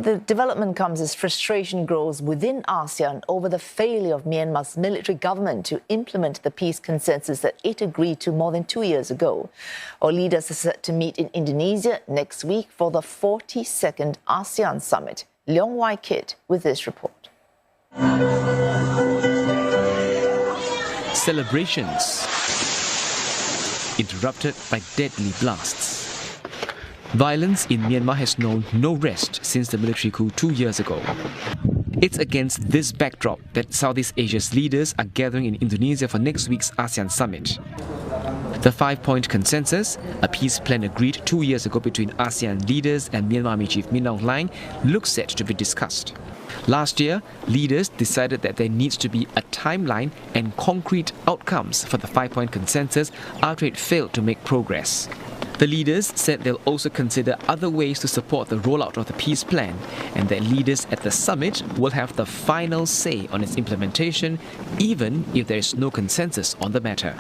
The development comes as frustration grows within ASEAN over the failure of Myanmar's military government to implement the peace consensus that it agreed to more than 2 years ago. Our leaders are set to meet in Indonesia next week for the 42nd ASEAN Summit. Leong Wai Kit with this report. Celebrations interrupted by deadly blasts. Violence in Myanmar has known no rest since the military coup 2 years ago. It's against this backdrop that Southeast Asia's leaders are gathering in Indonesia for next week's ASEAN Summit. The 5-point consensus, a peace plan agreed 2 years ago between ASEAN leaders and Myanmar Army Chief Min Aung Hlaing, looks set to be discussed. Last year, leaders decided that there needs to be a timeline and concrete outcomes for the 5-point consensus after it failed to make progress. The leaders said they'll also consider other ways to support the rollout of the peace plan, and that leaders at the summit will have the final say on its implementation, even if there is no consensus on the matter.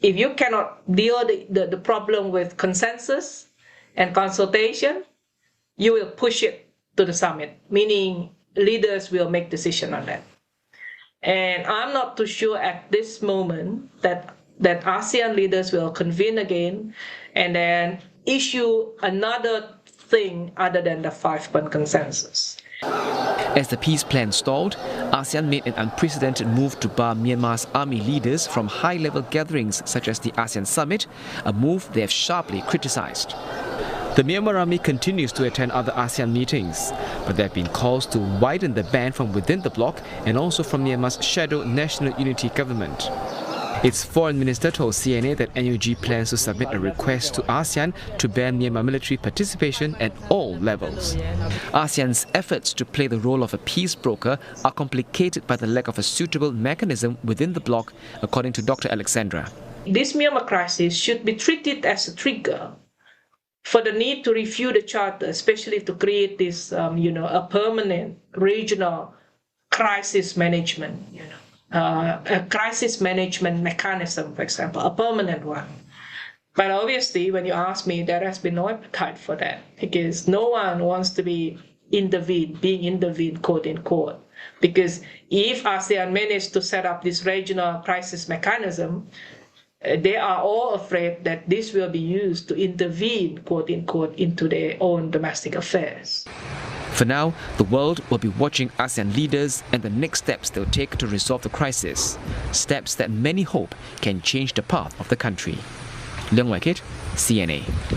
If you cannot deal the problem with consensus and consultation, you will push it to the summit, meaning leaders will make decision on that. And I'm not too sure at this moment that ASEAN leaders will convene again and then issue another thing other than the 5-point consensus. As the peace plan stalled, ASEAN made an unprecedented move to bar Myanmar's army leaders from high-level gatherings such as the ASEAN Summit, a move they have sharply criticized. The Myanmar army continues to attend other ASEAN meetings, but there have been calls to widen the ban from within the bloc and also from Myanmar's shadow National Unity government. Its foreign minister told CNA that NUG plans to submit a request to ASEAN to ban Myanmar military participation at all levels. ASEAN's efforts to play the role of a peace broker are complicated by the lack of a suitable mechanism within the bloc, according to Dr. Alexandra. This Myanmar crisis should be treated as a trigger for the need to review the charter, especially to create this, a permanent regional crisis management, a crisis management mechanism, for example, a permanent one. But obviously, when you ask me, there has been no appetite for that because no one wants to be being intervened, quote unquote. Because if ASEAN managed to set up this regional crisis mechanism, they are all afraid that this will be used to intervene, quote unquote, into their own domestic affairs. For now, the world will be watching ASEAN leaders and the next steps they'll take to resolve the crisis. Steps that many hope can change the path of the country. Leong Wai Kit, CNA.